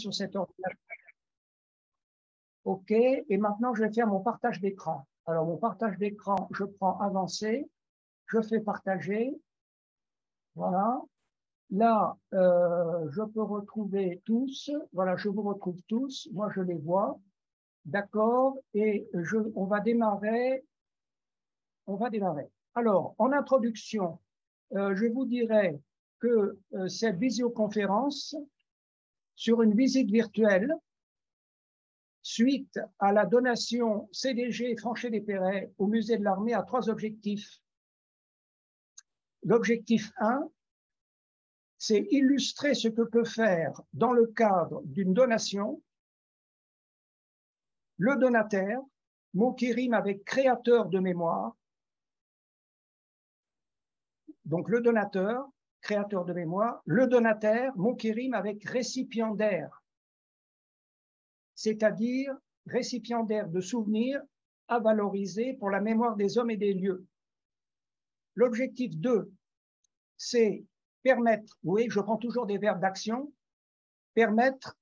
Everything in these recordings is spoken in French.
sur cet ordinateur. OK, et maintenant, je vais faire mon partage d'écran. Alors, mon partage d'écran, je prends avancer, je fais partager. Voilà. Là, je peux retrouver tous. Voilà, je vous retrouve tous. Moi, je les vois. D'accord. Et on va démarrer. On va démarrer. Alors, en introduction, je vous dirais que cette visioconférence sur une visite virtuelle suite à la donation CDG Franchet des Perrets au musée de l'Armée a 3 objectifs. L'objectif 1, c'est illustrer ce que peut faire dans le cadre d'une donation le donataire, mot qui rime avec créateur de mémoire. Donc le donateur, créateur de mémoire, le donataire, mot qui rime avec récipiendaire, c'est-à-dire récipiendaire de souvenirs à valoriser pour la mémoire des hommes et des lieux. L'objectif 2, c'est permettre, oui, je prends toujours des verbes d'action, permettre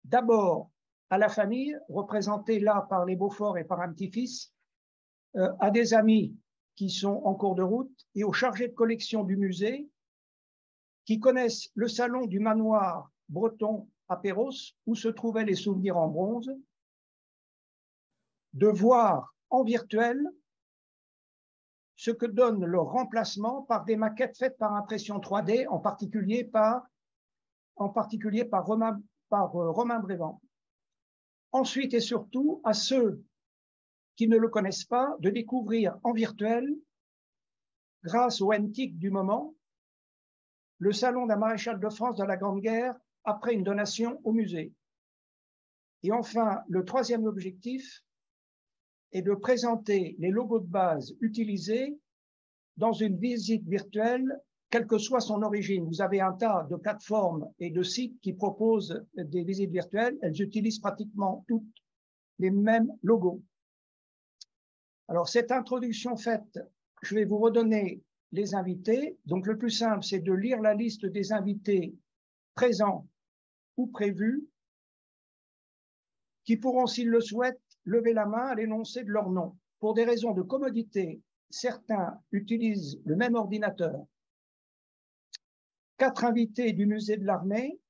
d'abord à la famille, représentée là par les Beaufort et par un petit-fils, à des amis qui sont en cours de route et aux chargés de collection du musée qui connaissent le salon du manoir breton à Perros où se trouvaient les souvenirs en bronze, de voir en virtuel ce que donne leur remplacement par des maquettes faites par impression 3D, en particulier par Romain Brévent. Ensuite et surtout, à ceux qui ne le connaissent pas, de découvrir en virtuel, grâce au NTIC du moment, le salon d'un maréchal de France de la Grande Guerre après une donation au musée. Et enfin, le troisième objectif est de présenter les logos de base utilisés dans une visite virtuelle, quelle que soit son origine. Vous avez un tas de plateformes et de sites qui proposent des visites virtuelles. Elles utilisent pratiquement toutes les mêmes logos. Alors, cette introduction faite, je vais vous redonner les invités. Donc, le plus simple, c'est de lire la liste des invités présents ou prévus qui pourront, s'ils le souhaitent, lever la main à l'énoncé de leur nom. Pour des raisons de commodité, certains utilisent le même ordinateur. 4 invités du musée de l'Armée,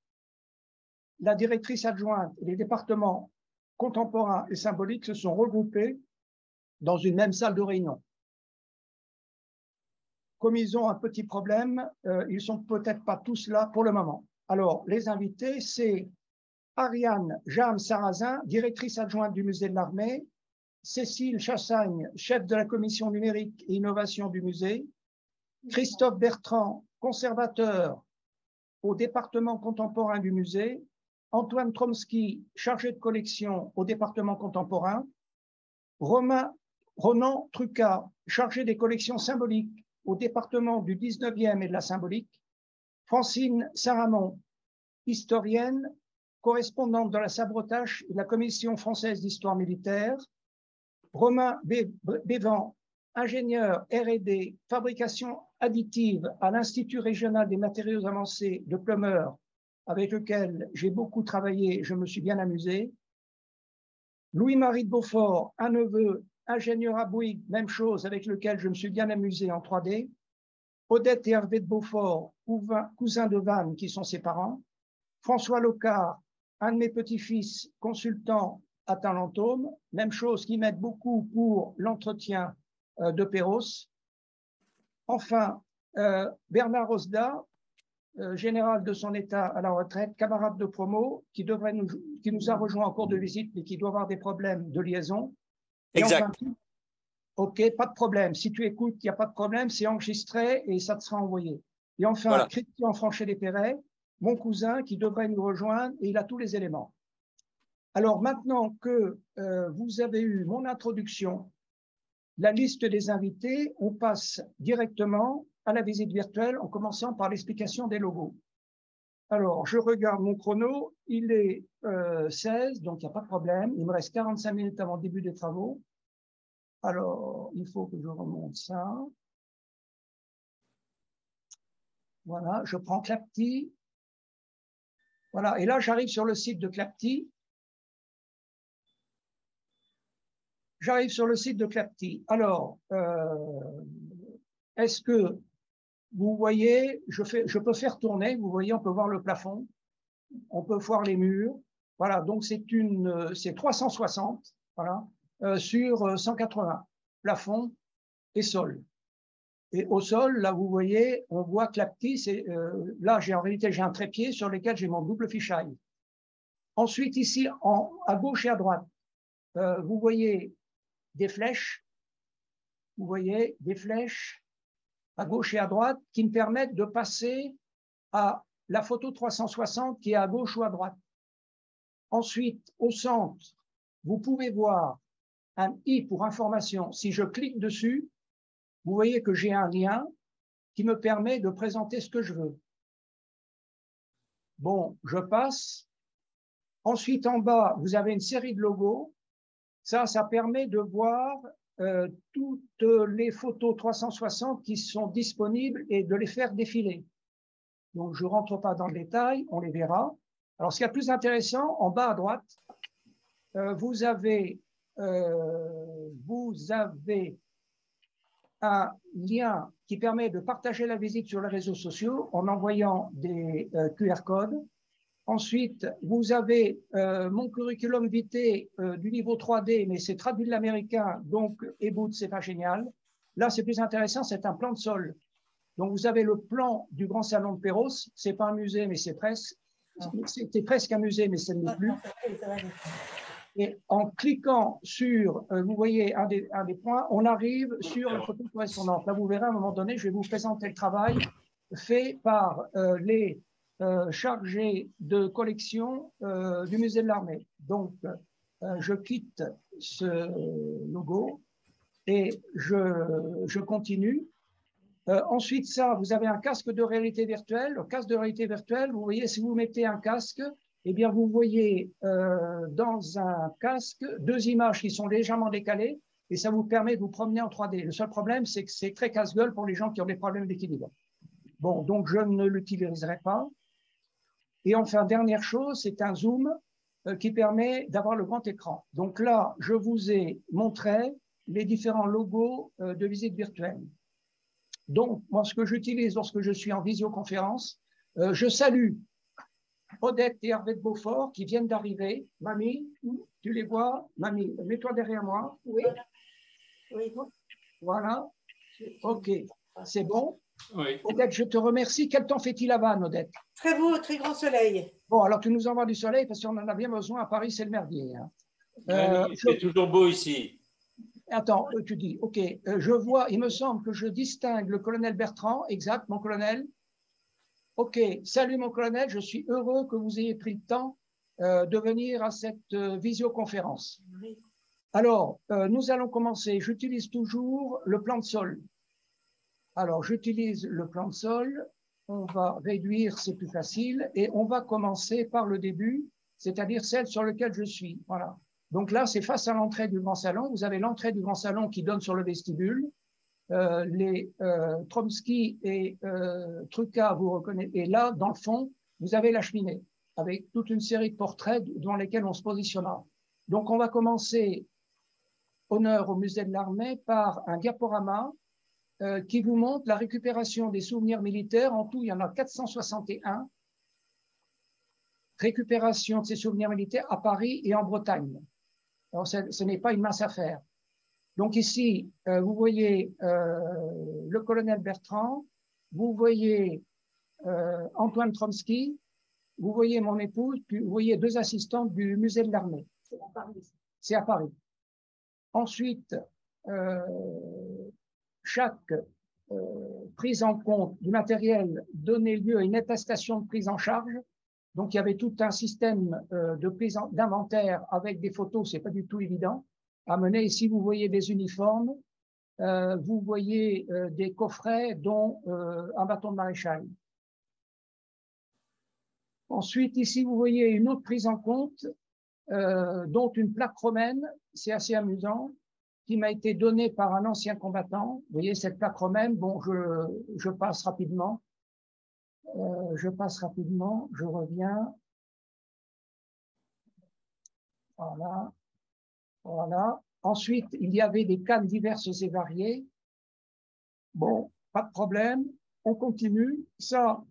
la directrice adjointe et les départements contemporains et symboliques se sont regroupés dans une même salle de réunion. Comme ils ont un petit problème, ils ne sont peut-être pas tous là pour le moment. Alors, les invités, c'est Ariane Jam-Sarrazin, directrice adjointe du musée de l'Armée, Cécile Chassagne, chef de la commission numérique et innovation du musée, Christophe Bertrand, conservateur au département contemporain du musée, Antoine Tromsky, chargé de collection au département contemporain, Ronan Trucca, chargé des collections symboliques au département du 19e et de la symbolique, Francine Saramon, historienne, correspondante de la Sabrotache et de la Commission française d'histoire militaire, Romain Bévan, ingénieur R&D, fabrication additive à l'Institut régional des matériaux avancés de Plumeur, avec lequel j'ai beaucoup travaillé, je me suis bien amusé. Louis-Marie de Beaufort, un neveu, ingénieur à Bouygues, même chose, avec lequel je me suis bien amusé en 3D. Odette et Hervé de Beaufort, cousins de Vannes, qui sont ses parents. François Locard, un de mes petits-fils, consultant à Talentome, même chose, qui m'aide beaucoup pour l'entretien de Perros. Enfin, Bernard Osda, général de son état à la retraite, camarade de promo, qui nous a rejoint en cours de visite, mais qui doit avoir des problèmes de liaison. Et exact. enfin, ok, pas de problème. Si tu écoutes, il n'y a pas de problème, c'est enregistré et ça te sera envoyé. Et enfin, voilà. Christian Franchet des Perrets, mon cousin, qui devrait nous rejoindre, et il a tous les éléments. Alors maintenant que vous avez eu mon introduction, la liste des invités, on passe directement à la visite virtuelle en commençant par l'explication des logos. Alors, je regarde mon chrono, il est 16, donc il n'y a pas de problème. Il me reste 45 minutes avant le début des travaux. Alors, il faut que je remonte ça. Voilà, je prends Clapty. Voilà, et là, j'arrive sur le site de Clapty. J'arrive sur le site de Clapty. Alors, est-ce que vous voyez, je peux faire tourner, vous voyez, on peut voir le plafond, on peut voir les murs. Voilà, donc c'est 360, voilà, sur 180, plafond et sol. Et au sol, là, vous voyez, on voit Clapty, là, en réalité, j'ai un trépied sur lequel j'ai mon double fisheye. Ensuite, ici, à gauche et à droite, vous voyez des flèches, vous voyez des flèches à gauche et à droite qui me permettent de passer à la photo 360 qui est à gauche ou à droite. Ensuite, au centre, vous pouvez voir un i pour information. Si je clique dessus, vous voyez que j'ai un lien qui me permet de présenter ce que je veux. Bon, je passe. Ensuite, en bas, vous avez une série de logos. Ça permet de voir toutes les photos 360 qui sont disponibles et de les faire défiler. Donc, je ne rentre pas dans le détail, on les verra. Alors, ce qui est le plus intéressant, en bas à droite, vous avez un lien qui permet de partager la visite sur les réseaux sociaux en envoyant des QR codes. Ensuite, vous avez mon curriculum vitae du niveau 3D, mais c'est traduit de l'américain, donc Eboot, c'est pas génial. Là, c'est plus intéressant, c'est un plan de sol. Donc, vous avez le plan du Grand Salon de Perros. C'est pas un musée, mais c'est presque. C'était presque un musée, mais ce n'est plus. Et en cliquant sur, vous voyez un des points, on arrive sur la photo correspondante. Là, vous verrez à un moment donné, je vais vous présenter le travail fait par les chargés de collection du musée de l'Armée. Donc, je quitte ce logo et je continue. Ensuite, vous avez un casque de réalité virtuelle. Le casque de réalité virtuelle, vous voyez, si vous mettez un casque, eh bien, vous voyez dans un casque deux images qui sont légèrement décalées et ça vous permet de vous promener en 3D. Le seul problème, c'est que c'est très casse-gueule pour les gens qui ont des problèmes d'équilibre. Bon, donc je ne l'utiliserai pas. Et enfin, dernière chose, c'est un zoom qui permet d'avoir le grand écran. Donc là, je vous ai montré les différents logos de visite virtuelle. Donc, moi, ce que j'utilise lorsque je suis en visioconférence, je salue Odette et Hervé de Beaufort qui viennent d'arriver. Mamie, tu les vois? Mamie, mets-toi derrière moi. Oui. Oui. Voilà. OK. C'est bon? Oui. Odette, je te remercie. Quel temps fait-il à Vannes, Odette? Très beau, très grand soleil. Bon, alors tu nous envoies du soleil parce qu'on en a bien besoin. À Paris, c'est le merdier. Hein. C'est toujours beau ici. Attends, tu dis, OK, je vois, il me semble que je distingue le colonel Bertrand. Exact, mon colonel. OK, salut mon colonel, je suis heureux que vous ayez pris le temps de venir à cette visioconférence. Oui. Alors, nous allons commencer. J'utilise toujours le plan de sol. Alors, j'utilise le plan de sol. On va réduire, c'est plus facile. Et on va commencer par le début, c'est-à-dire celle sur laquelle je suis. Voilà. Donc là, c'est face à l'entrée du grand salon. Vous avez l'entrée du grand salon qui donne sur le vestibule. Les Tromsky et Trucca, vous reconnaissez. Et là, dans le fond, vous avez la cheminée avec toute une série de portraits dans lesquels on se positionnera. Donc, on va commencer, honneur au musée de l'Armée, par un diaporama qui vous montre la récupération des souvenirs militaires. En tout, il y en a 461. Récupération de ces souvenirs militaires à Paris et en Bretagne. Alors, ce n'est pas une mince affaire. Donc ici, vous voyez le colonel Bertrand, vous voyez Antoine Tromsky, vous voyez mon épouse, puis vous voyez deux assistantes du musée de l'Armée. C'est à Paris. Ensuite, chaque prise en compte du matériel donnait lieu à une attestation de prise en charge. Donc, il y avait tout un système de prise d'inventaire avec des photos, c'est pas du tout évident à mener. Ici, vous voyez des uniformes, vous voyez des coffrets, dont un bâton de maréchal. Ensuite, ici, vous voyez une autre prise en compte, dont une plaque romaine, c'est assez amusant, qui m'a été donnée par un ancien combattant. Vous voyez cette plaque romaine, bon, je passe rapidement. Je reviens. Voilà. Voilà. Ensuite, il y avait des cannes diverses et variées. Bon, pas de problème. On continue. Ça,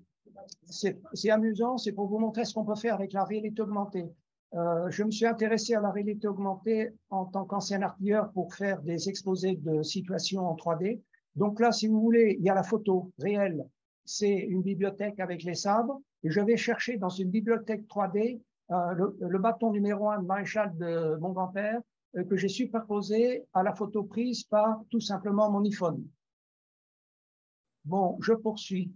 c'est amusant. C'est pour vous montrer ce qu'on peut faire avec la réalité augmentée. Je me suis intéressé à la réalité augmentée en tant qu'ancien artilleur pour faire des exposés de situations en 3D. Donc là, si vous voulez, il y a la photo réelle. C'est une bibliothèque avec les sabres. Et je vais chercher dans une bibliothèque 3D le bâton numéro 1 de maréchal de mon grand-père que j'ai superposé à la photo prise par tout simplement mon iPhone. Bon, je poursuis.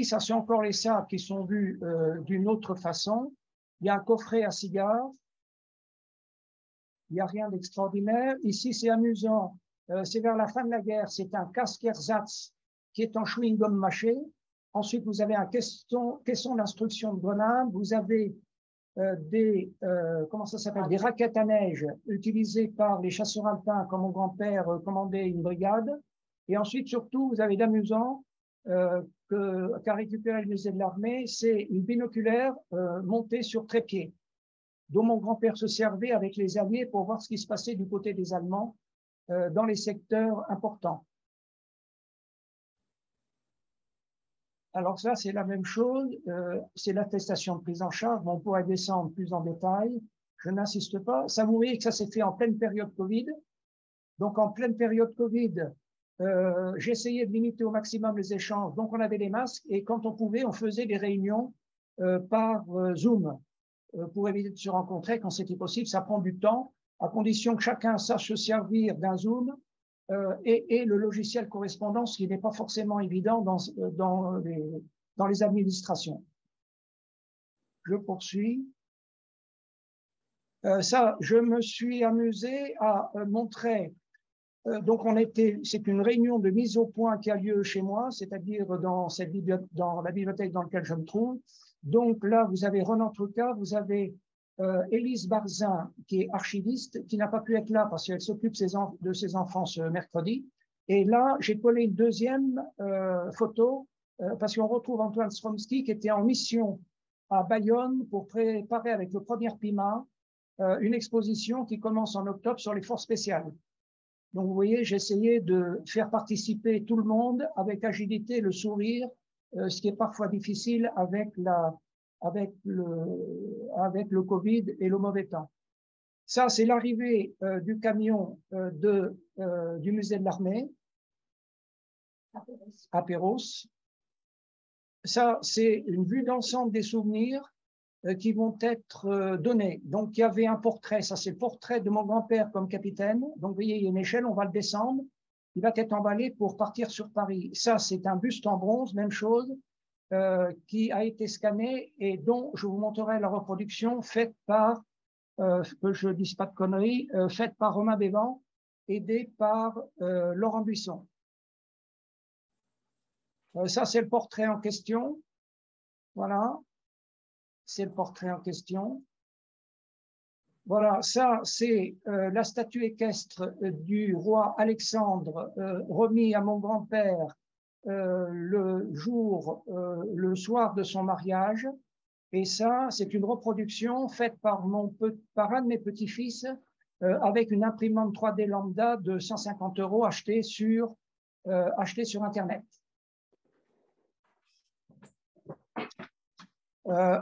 Ça c'est encore les sabres qui sont vus d'une autre façon. Il y a un coffret à cigares. Il n'y a rien d'extraordinaire. Ici, c'est amusant. C'est vers la fin de la guerre. C'est un casque ersatz qui est en chewing-gum mâché. Ensuite, vous avez un caisson d'instruction de grenade. Vous avez comment ça s'appelle, des raquettes à neige utilisées par les chasseurs alpins quand mon grand-père commandait une brigade. Et ensuite, surtout, vous avez d'amusant qu'a récupéré le musée de l'armée, c'est une binoculaire montée sur trépied, dont mon grand-père se servait avec les Alliés pour voir ce qui se passait du côté des Allemands dans les secteurs importants. Alors ça, c'est la même chose, c'est l'attestation de prise en charge, on pourrait descendre plus en détail, je n'insiste pas. Ça, vous voyez que ça s'est fait en pleine période Covid. Donc en pleine période Covid, j'ai essayé de limiter au maximum les échanges, donc on avait les masques, et quand on pouvait, on faisait des réunions par Zoom pour éviter de se rencontrer quand c'était possible. Ça prend du temps, à condition que chacun sache se servir d'un Zoom et le logiciel correspondance, qui n'est pas forcément évident dans les administrations. Je poursuis. Ça, je me suis amusé à montrer. Donc, c'est une réunion de mise au point qui a lieu chez moi, c'est-à-dire dans la bibliothèque dans laquelle je me trouve. Donc là, vous avez Renan Truca, vous avez Élise Barzin, qui est archiviste, qui n'a pas pu être là parce qu'elle s'occupe de ses enfants ce mercredi. Et là, j'ai collé une deuxième photo parce qu'on retrouve Antoine Stromsky qui était en mission à Bayonne pour préparer avec le premier PIMA une exposition qui commence en octobre sur les forces spéciales. Donc, vous voyez, j'ai essayé de faire participer tout le monde avec agilité, le sourire, ce qui est parfois difficile avec le Covid et le mauvais temps. Ça, c'est l'arrivée du camion du musée de l'armée à Perros. Ça, c'est une vue d'ensemble des souvenirs qui vont être donnés. Donc, il y avait un portrait, ça c'est le portrait de mon grand-père comme capitaine. Donc, vous voyez, il y a une échelle, on va le descendre. Il va être emballé pour partir sur Paris. Ça, c'est un buste en bronze, même chose, qui a été scanné et dont je vous montrerai la reproduction faite par, que je ne dise pas de conneries, faite par Romain Bévan, aidé par Laurent Buisson. Ça, c'est le portrait en question. Voilà. C'est le portrait en question. Voilà, ça, c'est la statue équestre du roi Alexandre remis à mon grand-père le soir de son mariage. Et ça, c'est une reproduction faite par un de mes petits-fils avec une imprimante 3D lambda de 150 € achetée sur Internet.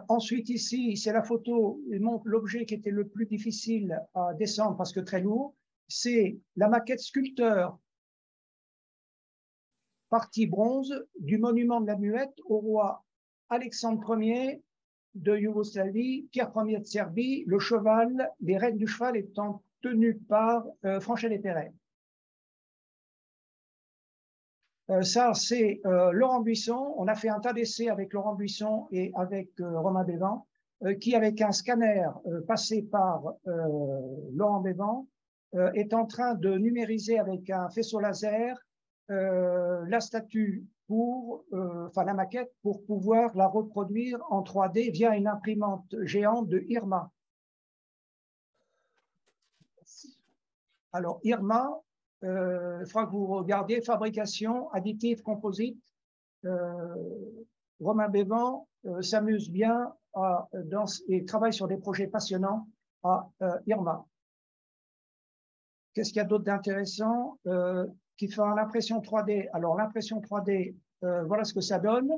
Ensuite, ici, c'est la photo, il montre l'objet qui était le plus difficile à descendre parce que très lourd. C'est la maquette sculpteur partie bronze du monument de la Muette au roi Alexandre Ier de Yougoslavie, Pierre Ier de Serbie, le cheval, les rênes du cheval étant tenues par Franchel et Perret. Ça, c'est Laurent Buisson. On a fait un tas d'essais avec Laurent Buisson et avec Romain Bévan, qui, avec un scanner passé par Laurent Bévan, est en train de numériser avec un faisceau laser la statue la maquette pour pouvoir la reproduire en 3D via une imprimante géante de Irma. Alors, Irma, il faudra que vous regardiez fabrication additive composite. Romain Bévan s'amuse bien et travaille sur des projets passionnants à Irma. Qu'est-ce qu'il y a d'autre d'intéressant qui fait l'impression 3D? Alors, l'impression 3D, voilà ce que ça donne.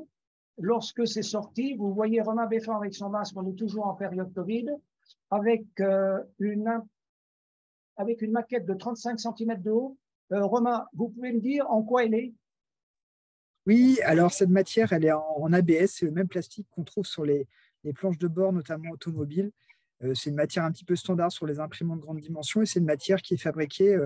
Lorsque c'est sorti, vous voyez Romain Bévan avec son masque, on est toujours en période Covid, avec une maquette de 35 cm de haut. Romain, vous pouvez me dire en quoi elle est? Oui, alors cette matière, elle est en ABS, c'est le même plastique qu'on trouve sur les planches de bord, notamment automobiles. C'est une matière un petit peu standard sur les imprimantes de grande dimension et c'est une matière qui est fabriquée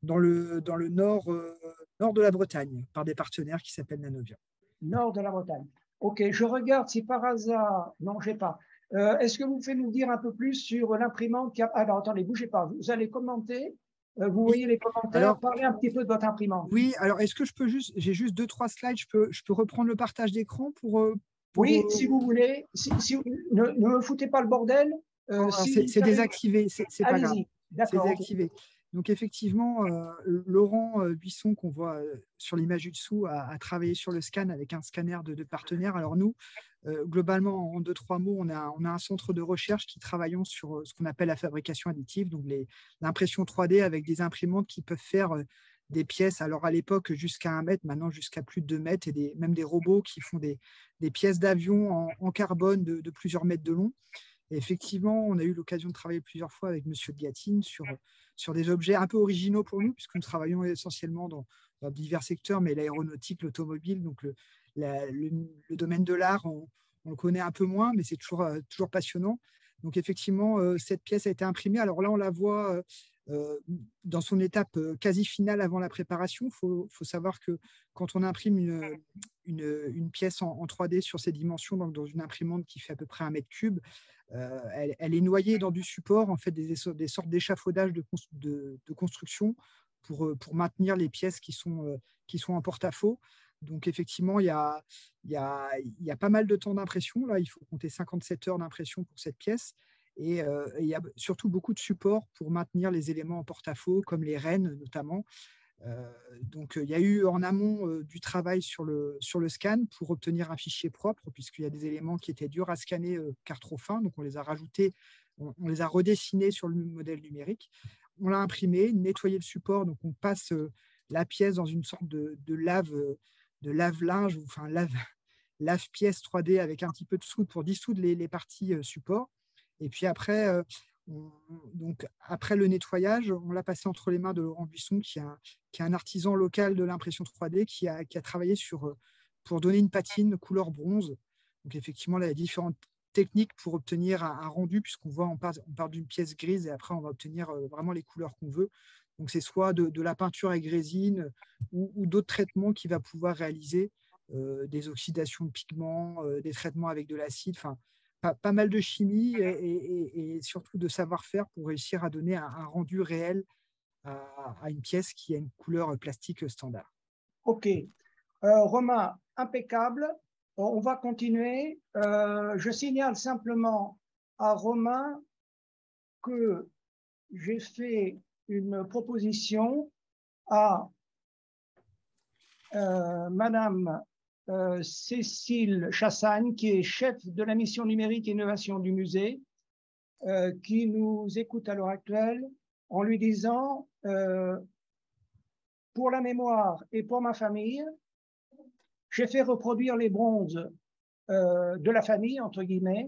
dans le nord de la Bretagne par des partenaires qui s'appellent Nanovia. Nord de la Bretagne. Ok, je regarde si par hasard, non, je n'ai pas. Est-ce que vous pouvez nous dire un peu plus sur l'imprimante qui a... Alors, attendez, bougez pas, vous allez commenter. Vous voyez les commentaires, alors, parlez un petit peu de votre imprimante. Oui, alors est-ce que je peux j'ai juste 2-3 slides, je peux reprendre le partage d'écran pour oui, si vous voulez. Ne me foutez pas le bordel. C'est désactivé, c'est pas grave. D'accord. C'est désactivé. Okay. Donc effectivement, Laurent Buisson, qu'on voit sur l'image du dessous, a travaillé sur le scan avec un scanner de partenaires. Alors nous, globalement, en 2-3 mots, on a un centre de recherche qui travaillons sur ce qu'on appelle la fabrication additive, donc l'impression 3D avec des imprimantes qui peuvent faire des pièces, alors à l'époque jusqu'à 1 mètre, maintenant jusqu'à plus de 2 mètres, et même des robots qui font des pièces d'avion en carbone de plusieurs mètres de long. Et effectivement, on a eu l'occasion de travailler plusieurs fois avec M. de Gatine sur des objets un peu originaux pour nous, puisque nous travaillons essentiellement dans divers secteurs, mais l'aéronautique, l'automobile, donc le domaine de l'art, on le connaît un peu moins, mais c'est toujours passionnant. Donc effectivement, cette pièce a été imprimée. Alors là, on la voit dans son étape quasi finale avant la préparation. Il faut savoir que quand on imprime une pièce en 3D sur ces dimensions, donc dans une imprimante qui fait à peu près 1 mètre cube, elle est noyée dans du support, en fait, des sortes d'échafaudages de construction pour maintenir les pièces qui sont en porte-à-faux. Donc, effectivement, il y a pas mal de temps d'impression. Là, il faut compter 57 heures d'impression pour cette pièce. Et il y a surtout beaucoup de support pour maintenir les éléments en porte-à-faux, comme les rênes notamment. Donc, il y a eu en amont du travail sur le scan pour obtenir un fichier propre, puisqu'il y a des éléments qui étaient durs à scanner car trop fins. Donc, on les a rajoutés, on les a redessinés sur le modèle numérique. On l'a imprimé, nettoyé le support. Donc, on passe la pièce dans une sorte de lave-linge, ou enfin lave-pièce 3D avec un petit peu de soude pour dissoudre les parties support. Et puis après, après le nettoyage, on l'a passé entre les mains de Laurent Buisson, qui est un artisan local de l'impression 3D, qui a travaillé pour donner une patine couleur bronze. Donc effectivement, là, il y a différentes techniques pour obtenir un rendu, puisqu'on voit, on part d'une pièce grise et après, on va obtenir vraiment les couleurs qu'on veut. Donc c'est soit de la peinture avec résine ou d'autres traitements qu'il va pouvoir réaliser, des oxydations de pigments, des traitements avec de l'acide, enfin, pas mal de chimie et surtout de savoir-faire pour réussir à donner un rendu réel à une pièce qui a une couleur plastique standard. Ok. Romain, impeccable. On va continuer. Je signale simplement à Romain que j'ai fait une proposition à Madame Cécile Chassagne, qui est chef de la mission numérique et innovation du musée, qui nous écoute à l'heure actuelle, en lui disant pour la mémoire et pour ma famille, j'ai fait reproduire les bronzes de la famille, entre guillemets,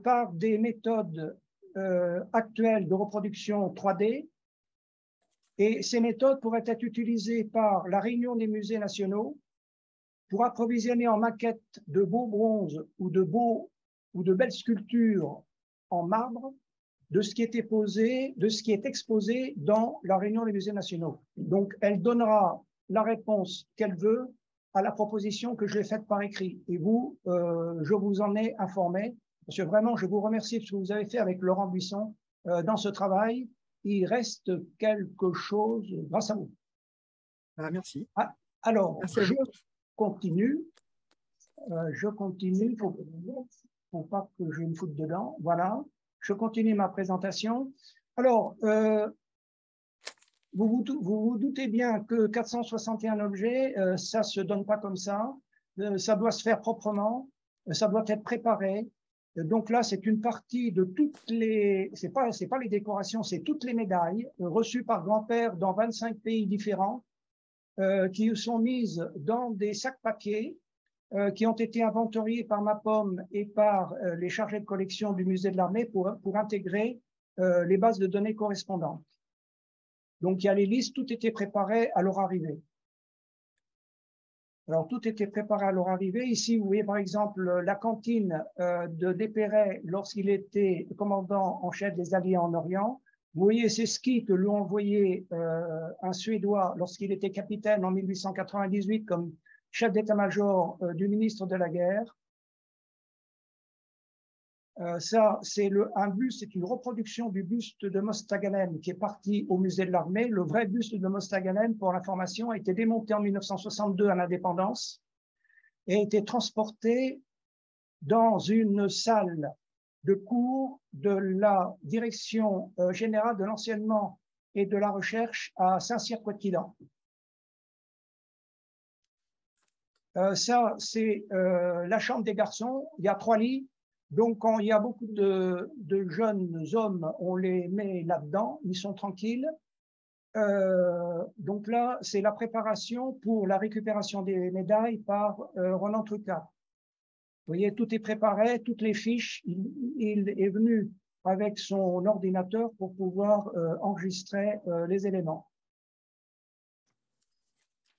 par des méthodes actuelles de reproduction 3D. Et ces méthodes pourraient être utilisées par la Réunion des musées nationaux pour approvisionner en maquettes de beaux bronzes ou de belles sculptures en marbre de ce qui est exposé dans la Réunion des musées nationaux. Donc, elle donnera la réponse qu'elle veut à la proposition que je l'ai faite par écrit. Et vous, je vous en ai informé, parce que vraiment, je vous remercie de ce que vous avez fait avec Laurent Buisson dans ce travail. Il reste quelque chose grâce à vous. Ah, merci. Ah, alors, merci je continue. Il faut pas que je me foute dedans. Voilà. Je continue ma présentation. Alors, vous vous doutez bien que 461 objets, ça se donne pas comme ça. ça doit se faire proprement, ça doit être préparé. Donc là, c'est une partie de toutes les, c'est pas les décorations, c'est toutes les médailles reçues par grand-père dans 25 pays différents, qui sont mises dans des sacs papier, qui ont été inventoriés par ma pomme et par les chargés de collection du musée de l'armée pour intégrer les bases de données correspondantes. Donc il y a les listes, tout était préparé à leur arrivée. Alors, tout était préparé à leur arrivée. Ici, vous voyez par exemple la cantine de Despérey lorsqu'il était commandant en chef des Alliés en Orient. Vous voyez ces skis que lui a envoyé un Suédois lorsqu'il était capitaine en 1898 comme chef d'état-major du ministre de la Guerre. Ça, c'est un buste, c'est une reproduction du buste de Mostaganem qui est parti au musée de l'armée. Le vrai buste de Mostaganem, pour l'information, a été démonté en 1962 à l'indépendance et a été transporté dans une salle de cours de la direction générale de l'enseignement et de la recherche à Saint-Cyr-Coëtquidan. Ça, c'est la chambre des garçons. Il y a 3 lits. Donc, quand il y a beaucoup de jeunes hommes, on les met là-dedans, ils sont tranquilles. Donc là, c'est la préparation pour la récupération des médailles par Roland Trucat. Vous voyez, tout est préparé, toutes les fiches. Il est venu avec son ordinateur pour pouvoir enregistrer les éléments.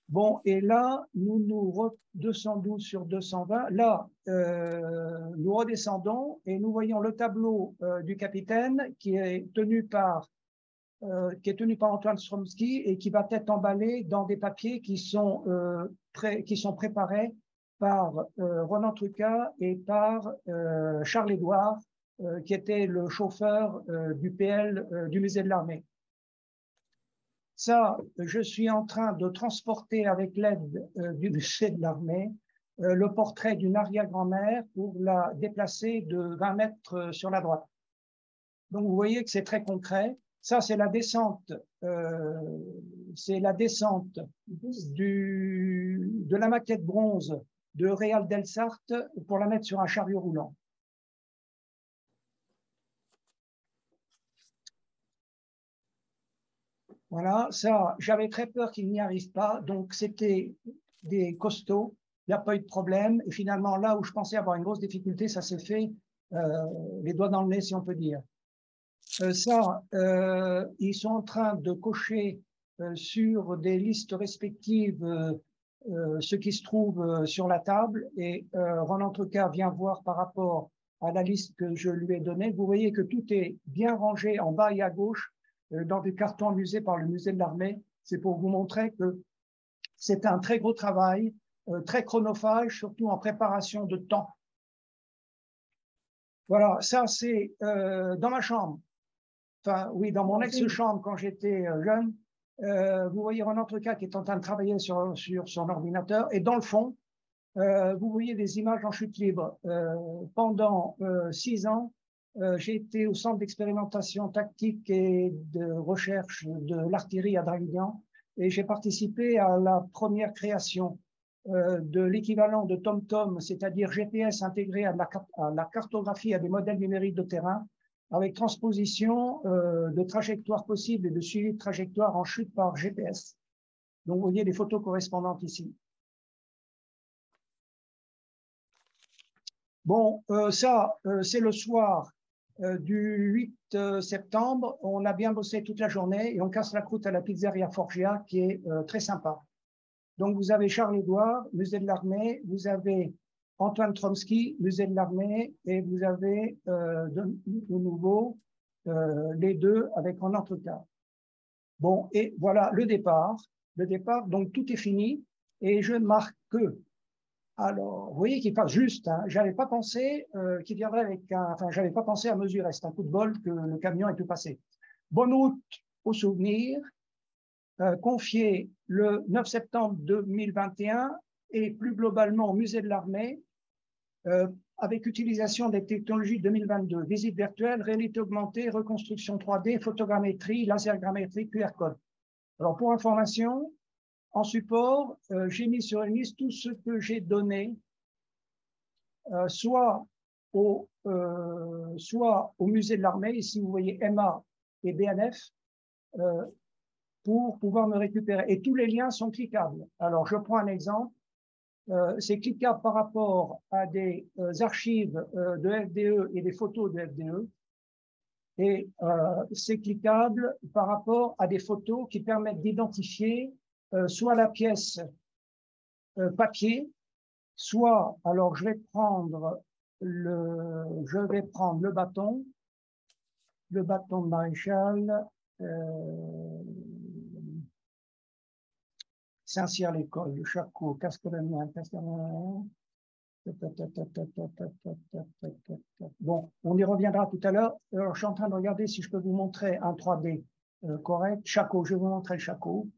Bon, et là, nous 212 sur 220, là, nous redescendons et nous voyons le tableau du capitaine qui est tenu par Antoine Stromsky et qui va être emballé dans des papiers qui sont préparés par Roland Trucat et par Charles-Édouard, qui était le chauffeur du PL du musée de l'armée. Ça, je suis en train de transporter avec l'aide du musée de l'armée le portrait d'une arrière-grand-mère pour la déplacer de 20 mètres sur la droite. Donc, vous voyez que c'est très concret. Ça, c'est la descente, de la maquette bronze de Réal Delsarte pour la mettre sur un chariot roulant. Voilà, ça, j'avais très peur qu'il n'y arrive pas, donc c'était des costauds, il n'y a pas eu de problème, et finalement, là où je pensais avoir une grosse difficulté, ça s'est fait les doigts dans le nez, si on peut dire. Ils sont en train de cocher sur des listes respectives ce qui se trouve sur la table, et Roland Trucat vient voir par rapport à la liste que je lui ai donnée. Vous voyez que tout est bien rangé en bas et à gauche, dans des cartons amusés par le musée de l'armée. C'est pour vous montrer que c'est un très gros travail, très chronophage, surtout en préparation de temps. Voilà, ça c'est dans ma chambre. Enfin, oui, dans mon ex-chambre quand j'étais jeune. Vous voyez Roland Trucat qui est en train de travailler sur son ordinateur. Et dans le fond, vous voyez des images en chute libre. Pendant 6 ans, j'ai été au centre d'expérimentation tactique et de recherche de l'artillerie à Draguignan et j'ai participé à la première création de l'équivalent de TomTom, c'est-à-dire GPS intégré à la cartographie, à des modèles numériques de terrain, avec transposition de trajectoires possibles et de suivi de trajectoires en chute par GPS. Donc, vous voyez les photos correspondantes ici. Bon, c'est le soir du 8 septembre. On a bien bossé toute la journée et on casse la croûte à la pizzeria Forgia qui est très sympa. Donc, vous avez Charles-Édouard, musée de l'armée, vous avez Antoine Tromsky, musée de l'armée, et vous avez de nouveau les deux avec Roland Trucat. Bon, et voilà le départ. Le départ, donc tout est fini et je marque que. Alors, vous voyez qu'il passe juste, hein, j'avais pas pensé qu'il viendrait avec j'avais pas pensé à mesurer, c'est un coup de bol que le camion ait pu passer. Bonne route au souvenir, confié le 9 septembre 2021 et plus globalement au musée de l'armée, avec utilisation des technologies 2022, visite virtuelle, réalité augmentée, reconstruction 3D, photogrammétrie, lasergrammétrie, QR code. Alors, pour information, en support, j'ai mis sur une liste tout ce que j'ai donné, soit au musée de l'armée, ici vous voyez MA et BNF, pour pouvoir me récupérer. Et tous les liens sont cliquables. Alors, je prends un exemple. C'est cliquable par rapport à des archives de FDE et des photos de FDE. Et c'est cliquable par rapport à des photos qui permettent d'identifier soit la pièce papier, soit, alors je vais prendre le bâton de maréchal, Saint-Cyr-l'École, le Charcot, Castelanian, bon, on y reviendra tout à l'heure. Alors, je suis en train de regarder si je peux vous montrer un 3D correct. Charcot, je vais vous montrer le Charcot.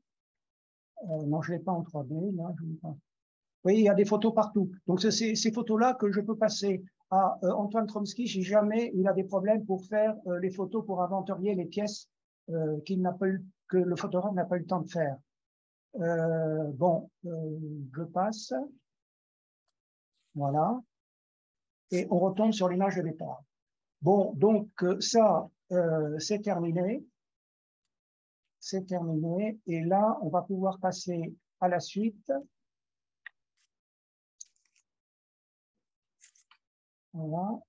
Non, je ne l'ai pas en 3D. Là, je pas. Vous voyez, il y a des photos partout. Donc, c'est ces photos-là que je peux passer à Antoine Tromsky si jamais il a des problèmes pour faire les photos, pour inventorier les pièces que le photographe n'a pas eu le temps de faire. Bon, je passe. Voilà. Et on retombe sur l'image de départ. Bon, donc ça, c'est terminé. C'est terminé. Et là, on va pouvoir passer à la suite. Voilà.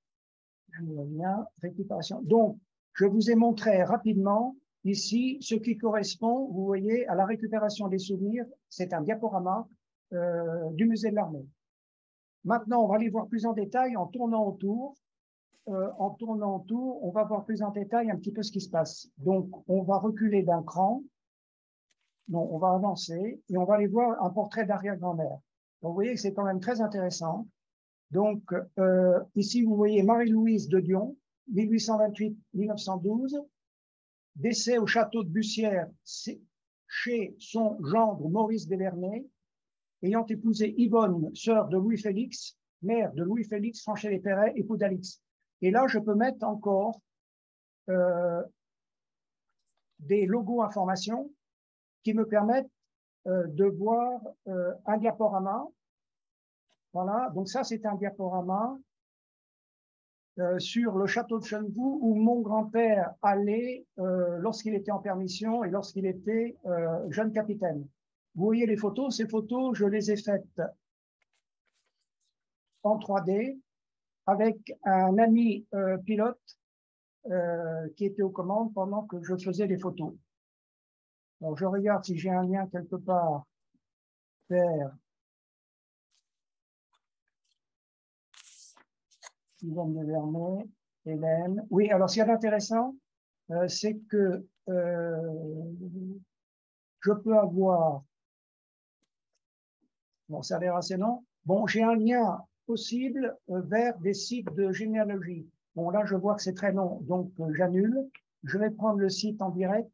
Je reviens. Récupération. Donc, je vous ai montré rapidement ici ce qui correspond, vous voyez, à la récupération des souvenirs. C'est un diaporama du musée de l'armée. Maintenant, on va aller voir plus en détail en tournant autour. On va voir plus en détail un petit peu ce qui se passe. Donc, on va reculer d'un cran. Non, on va avancer et on va aller voir un portrait d'arrière-grand-mère. Vous voyez que c'est quand même très intéressant. Donc, ici, vous voyez Marie-Louise de Dion, 1828-1912, décès au château de Bussière chez son gendre Maurice Desvernay, ayant épousé Yvonne, sœur de Louis-Félix, mère de Louis-Félix Franchet-les-Perret, époux d'Alix. Et là, je peux mettre encore des logos informations qui me permettent de voir un diaporama. Voilà, donc ça, c'est un diaporama sur le château de Chenevaux où mon grand-père allait lorsqu'il était en permission et lorsqu'il était jeune capitaine. Vous voyez les photos, ces photos, je les ai faites en 3D avec un ami pilote qui était aux commandes pendant que je faisais les photos. Donc, je regarde si j'ai un lien quelque part vers Yvonne Desvernay, Hélène. Oui, alors ce qui est intéressant, c'est que je peux avoir, bon, ça a l'air assez long, bon, j'ai un lien possible vers des sites de généalogie. Bon, là, je vois que c'est très long, donc j'annule. Je vais prendre le site en direct.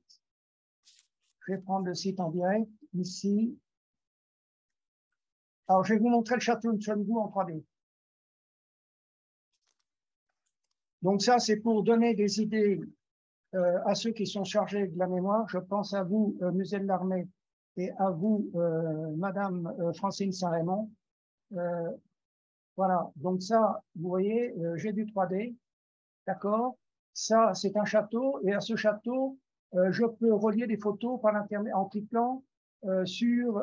Je vais prendre le site en direct, ici. Alors, je vais vous montrer le château de Chenevaux en 3D. Donc ça, c'est pour donner des idées à ceux qui sont chargés de la mémoire. Je pense à vous, Musée de l'Armée, et à vous, Madame Francine Saint-Raymond. Voilà, donc ça, vous voyez, j'ai du 3D, d'accord? Ça, c'est un château, et à ce château, je peux relier des photos par l'internet en cliquant sur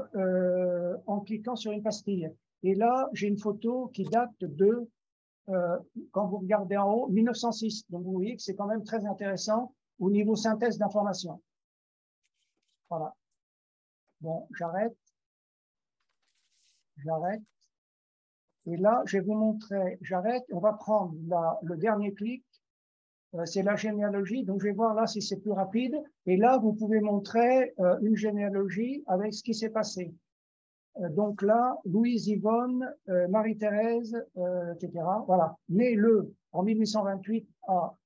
une pastille. Et là, j'ai une photo qui date de, quand vous regardez en haut, 1906. Donc, vous voyez que c'est quand même très intéressant au niveau synthèse d'informations. Voilà. Bon, j'arrête. Et là, je vais vous montrer, j'arrête, on va prendre le dernier clic, c'est la généalogie, donc je vais voir là si c'est plus rapide, et là, vous pouvez montrer une généalogie avec ce qui s'est passé. Donc là, Louise Yvonne, Marie-Thérèse, etc. Voilà, né le en 1828 à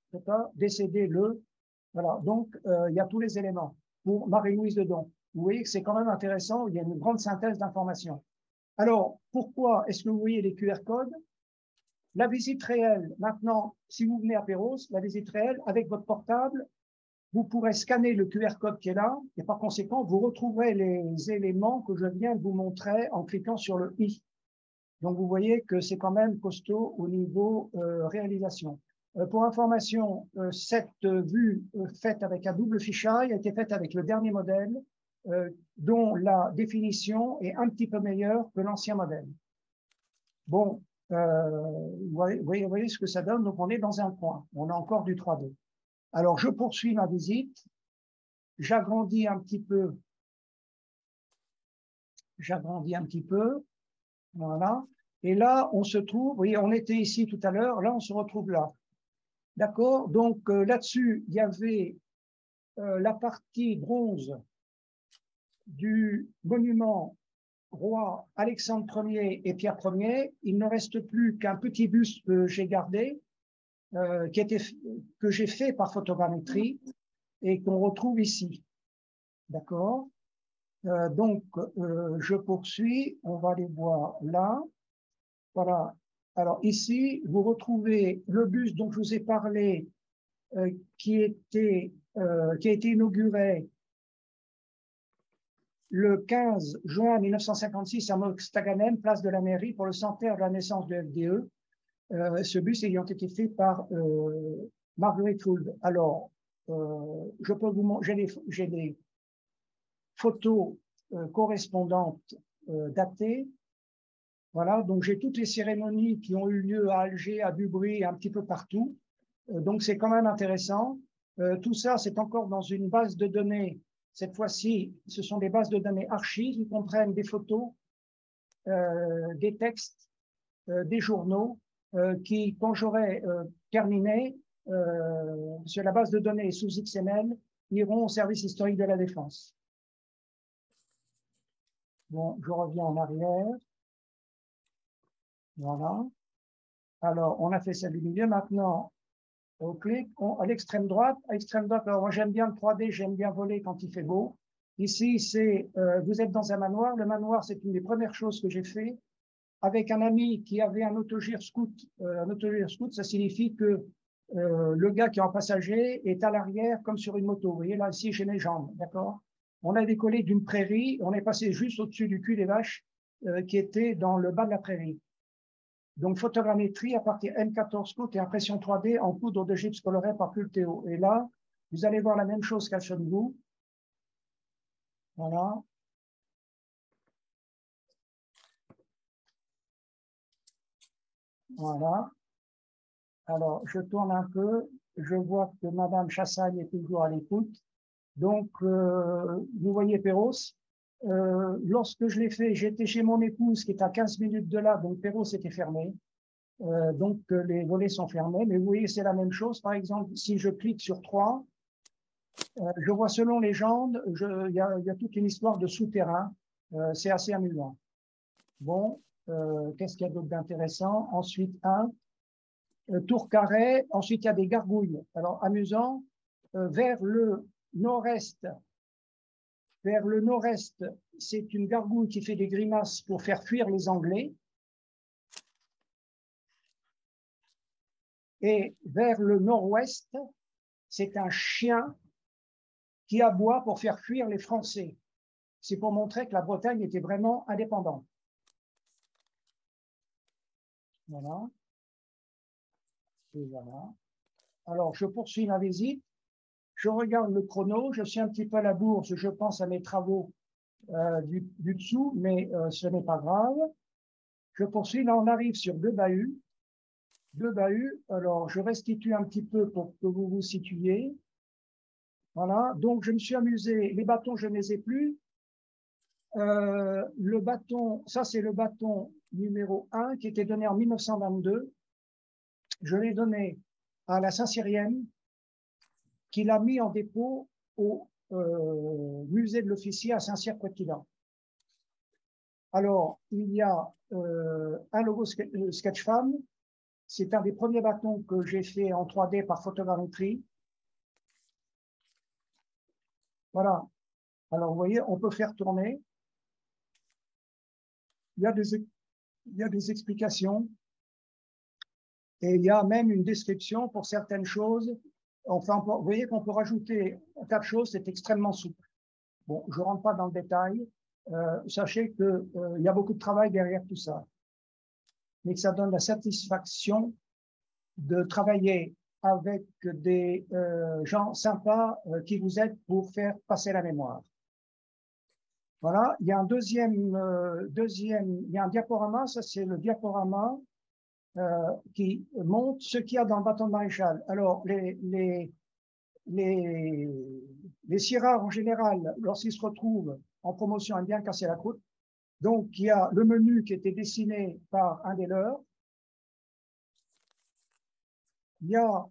décédé le, voilà, donc il y a tous les éléments pour Marie-Louise de Don. Vous voyez que c'est quand même intéressant, il y a une grande synthèse d'informations. Alors, pourquoi est-ce que vous voyez les QR codes? La visite réelle, maintenant, si vous venez à Perros, la visite réelle avec votre portable, vous pourrez scanner le QR code qui est là et par conséquent, vous retrouverez les éléments que je viens de vous montrer en cliquant sur le i. Donc, vous voyez que c'est quand même costaud au niveau réalisation. Pour information, cette vue faite avec un double fisheye a été faite avec le dernier modèle, dont la définition est un petit peu meilleure que l'ancien modèle. Bon, vous voyez ce que ça donne. Donc, on est dans un point. On a encore du 3D. Alors, je poursuis ma visite. J'agrandis un petit peu. J'agrandis un petit peu. Voilà. Et là, on se trouve, vous voyez, on était ici tout à l'heure. Là, on se retrouve là. D'accord? Donc, là-dessus, il y avait la partie bronze du monument roi Alexandre Ier et Pierre Ier. Il ne reste plus qu'un petit buste que j'ai gardé, que j'ai fait par photogrammétrie et qu'on retrouve ici. D'accord? Donc, je poursuis. On va aller voir là. Voilà. Alors ici, vous retrouvez le buste dont je vous ai parlé, qui a été inauguré le 15 juin 1956 à Mostaganem, place de la mairie, pour le centenaire de la naissance de FDE. Ce buste ayant été fait par Marguerite Fould. Alors, je peux vous montrer, j'ai des photos correspondantes datées. Voilà, donc j'ai toutes les cérémonies qui ont eu lieu à Alger, à Dubry, un petit peu partout. Donc c'est quand même intéressant. Tout ça, c'est encore dans une base de données. Cette fois-ci, ce sont des bases de données archives qui comprennent des photos, des textes, des journaux, qui, quand j'aurai terminé, sur la base de données sous XML, iront au service historique de la défense. Bon, je reviens en arrière. Voilà. Alors, on a fait celle du milieu. Maintenant, on clique à l'extrême droite. À l'extrême droite, alors moi j'aime bien le 3D, j'aime bien voler quand il fait beau. Ici, c'est vous êtes dans un manoir. Le manoir, c'est une des premières choses que j'ai fait avec un ami qui avait un autogire scout. Un autogire scout, ça signifie que le gars qui est en passager est à l'arrière comme sur une moto. Vous voyez, là, ici, j'ai mes jambes, d'accord? On a décollé d'une prairie, on est passé juste au-dessus du cul des vaches qui était dans le bas de la prairie. Donc, photogrammétrie à partir M14 Scout et impression 3D en poudre de gypse colorée par Pulteo. Et là, vous allez voir la même chose qu'à Chengdu. Voilà. Voilà. Alors, je tourne un peu. Je vois que Madame Chassagne est toujours à l'écoute. Donc, vous voyez Perros. Lorsque je l'ai fait, j'étais chez mon épouse qui est à 15 minutes de là, donc Perros était fermé. Donc, les volets sont fermés. Mais vous voyez, c'est la même chose. Par exemple, si je clique sur 3, je vois selon légende, il y a toute une histoire de souterrain. C'est assez amusant. Bon, qu'est-ce qu'il y a d'autre d'intéressant? Ensuite, tour carré. Ensuite, il y a des gargouilles. Alors, amusant, vers le nord-est, c'est une gargouille qui fait des grimaces pour faire fuir les Anglais. Et vers le nord-ouest, c'est un chien qui aboie pour faire fuir les Français. C'est pour montrer que la Bretagne était vraiment indépendante. Voilà. Et voilà. Alors, je poursuis ma visite. Je regarde le chrono. Je suis un petit peu à la bourse. Je pense à mes travaux du dessous, mais ce n'est pas grave. Je poursuis. Là, on arrive sur deux bahuts. Deux bahuts. Alors, je restitue un petit peu pour que vous vous situiez. Voilà. Donc, je me suis amusé. Les bâtons, je ne les ai plus. Le bâton, ça c'est le bâton numéro 1 qui était donné en 1922. Je l'ai donné à la Saint-Cyrienne qui l'a mis en dépôt au musée de l'officier à Saint-Cyr-Poitiers. Alors, il y a un logo Sketchfam. C'est un des premiers bâtons que j'ai fait en 3D par photogrammétrie. Voilà. Alors, vous voyez, on peut faire tourner. Il y a des explications et il y a même une description pour certaines choses Enfin, vous voyez qu'on peut rajouter un tas de choses, c'est extrêmement souple. Bon, je ne rentre pas dans le détail. Sachez qu'il y a beaucoup de travail derrière tout ça. Mais que ça donne la satisfaction de travailler avec des gens sympas qui vous aident pour faire passer la mémoire. Voilà, il y a un il y a un diaporama, ça c'est le diaporama qui montre ce qu'il y a dans le bâton de maréchal. Alors, les sierras, en général, lorsqu'ils se retrouvent en promotion, aiment bien casser la croûte. Donc, il y a le menu qui était dessiné par un des leurs. Il y a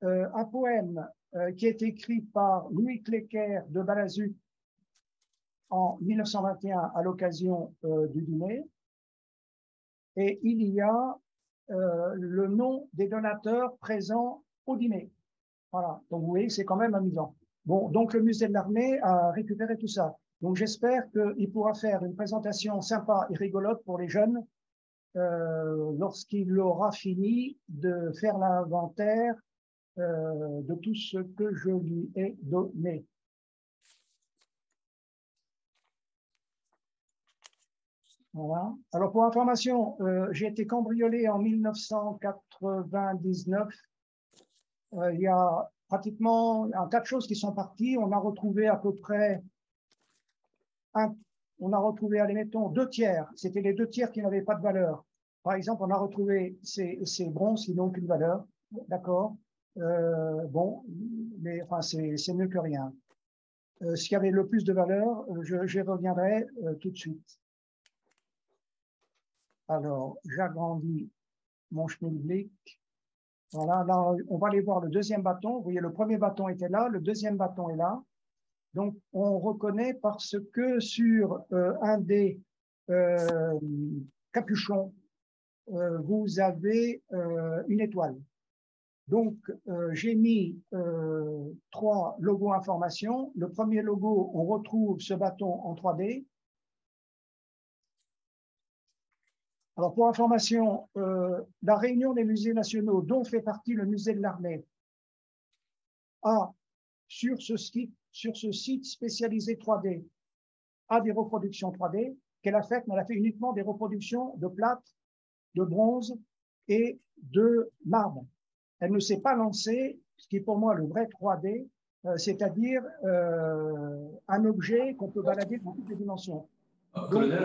un poème qui est écrit par Louis Cléquer de Balazuc en 1921 à l'occasion du dîner. Et il y a le nom des donateurs présents au dîner. Voilà, donc vous voyez, c'est quand même amusant. Bon, donc le musée de l'armée a récupéré tout ça. Donc j'espère qu'il pourra faire une présentation sympa et rigolote pour les jeunes lorsqu'il aura fini de faire l'inventaire de tout ce que je lui ai donné. Voilà. Alors pour information, j'ai été cambriolé en 1999. Il y a pratiquement un tas de choses qui sont parties. On a retrouvé à peu près on a retrouvé, allez, mettons, 2/3. C'était les 2/3 qui n'avaient pas de valeur. Par exemple, on a retrouvé ces bronzes qui n'ont aucune valeur. D'accord. Bon, mais enfin, c'est mieux que rien. Ce qui avait le plus de valeur, j'y reviendrai tout de suite. Alors, j'agrandis mon schmilblick. Voilà, là, on va aller voir le deuxième bâton. Vous voyez, le premier bâton était là, le deuxième bâton est là. Donc, on reconnaît parce que sur un des capuchons, vous avez une étoile. Donc, j'ai mis 3 logos information. Le premier logo, on retrouve ce bâton en 3D. Alors, pour information, la réunion des musées nationaux, dont fait partie le musée de l'armée, a, sur ce site spécialisé 3D, a des reproductions 3D qu'elle a faites, mais elle a fait uniquement des reproductions de plâtre, de bronze et de marbre. Elle ne s'est pas lancée, ce qui est pour moi le vrai 3D, c'est-à-dire un objet qu'on peut balader dans toutes les dimensions. Colonel,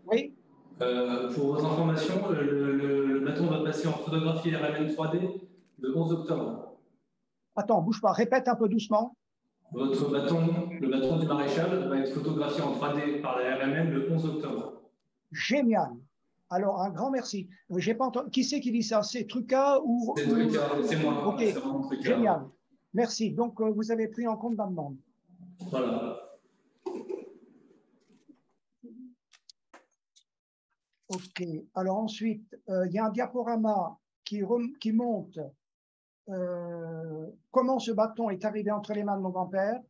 oui. Pour votre information, le bâton va passer en photographie RMN 3D le 11 octobre. Attends, bouge pas, répète un peu doucement. Votre bâton, le bâton du maréchal, va être photographié en 3D par la RMN le 11 octobre. Génial. Alors, un grand merci. J'ai pas entendu. Qui c'est qui dit ça? C'est Truca ou… C'est Truca, c'est moi. Ok, c'est vraiment Truca. Génial. Merci. Donc, vous avez pris en compte ma demande. Voilà. Ok. Alors ensuite, il y a un diaporama qui montre comment ce bâton est arrivé entre les mains de mon grand-père.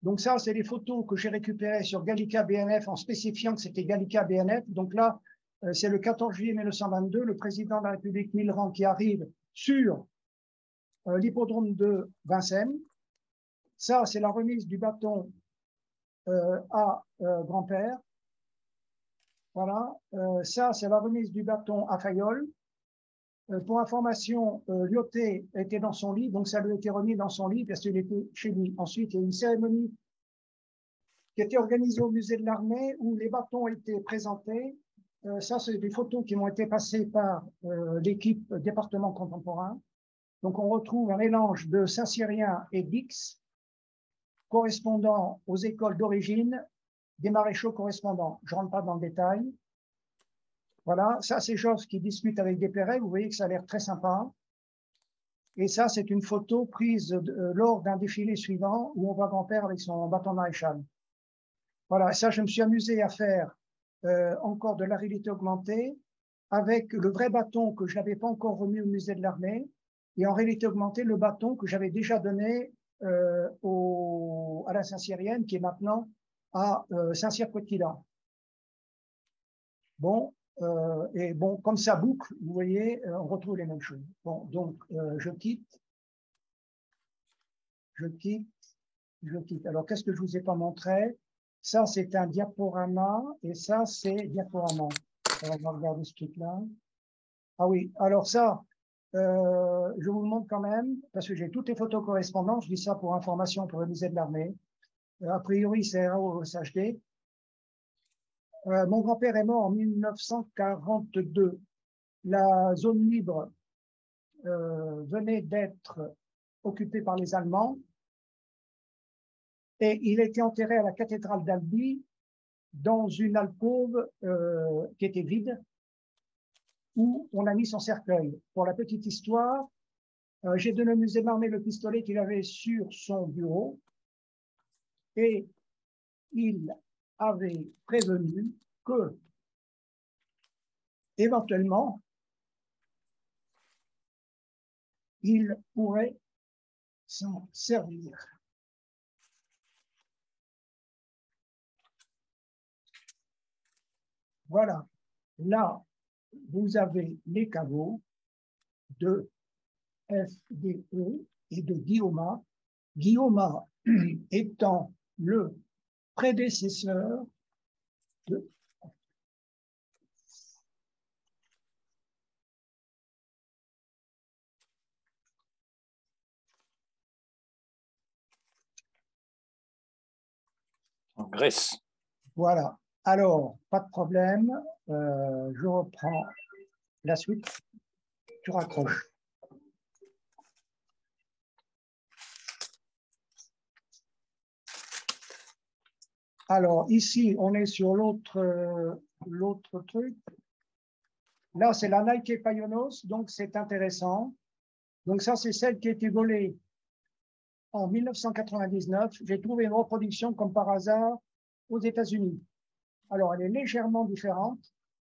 Donc ça, c'est les photos que j'ai récupérées sur Gallica BNF en spécifiant que c'était Gallica BNF. Donc là, c'est le 14 juillet 1922, le président de la République Millerand qui arrive sur l'hippodrome de Vincennes. Ça, c'est la remise du bâton à grand-père. Voilà. Ça, c'est la remise du bâton à Fayolle. Pour information, Lyoté était dans son lit, donc ça lui a été remis dans son lit parce qu'il était chez lui. Ensuite, il y a une cérémonie qui a été organisée au musée de l'armée où les bâtons étaient présentés. Ça, c'est des photos qui m'ont été passées par l'équipe département contemporain. Donc, on retrouve un mélange de Saint-Cyrien et d'X correspondant aux écoles d'origine des maréchaux correspondants. Je ne rentre pas dans le détail. Voilà, ça c'est Joffre qui discute avec Desperrey. Vous voyez que ça a l'air très sympa. Et ça, c'est une photo prise lors d'un défilé suivant où on voit grand-père avec son bâton maréchal. Voilà, ça, je me suis amusé à faire encore de la réalité augmentée avec le vrai bâton que je n'avais pas encore remis au musée de l'armée et en réalité augmentée, le bâton que j'avais déjà donné à la Saint-Cyrienne qui est maintenant à Saint-Cyr-Coëtquilan. Bon, et bon, comme ça boucle, vous voyez, on retrouve les mêmes choses. Bon, donc, je quitte. je quitte, je quitte. Alors, qu'est-ce que je vous ai pas montré? Ça, c'est un diaporama et ça, c'est diaporama. Alors, on va regarder ce truc-là. Ah oui, alors ça, je vous le montre quand même, parce que j'ai toutes les photos correspondantes. Je dis ça pour information pour le musée de l'armée. A priori, c'est RAO-SHD. Mon grand-père est mort en 1942. La zone libre venait d'être occupée par les Allemands et il a été enterré à la cathédrale d'Albi dans une alcôve qui était vide où on a mis son cercueil. Pour la petite histoire, j'ai donné au musée de l'armée le pistolet qu'il avait sur son bureau et il avait prévenu que éventuellement il pourrait s'en servir. Voilà, là, vous avez les caveaux de FDE et de Guillaume. Guillaume étant le prédécesseur de En Grèce. Voilà. Alors, pas de problème. Je reprends la suite. Tu raccroches. Alors, ici, on est sur l'autre truc. Là, c'est la Nike Paionos, donc c'est intéressant. Donc ça, c'est celle qui a été volée en 1999. J'ai trouvé une reproduction, comme par hasard, aux États-Unis. Alors, elle est légèrement différente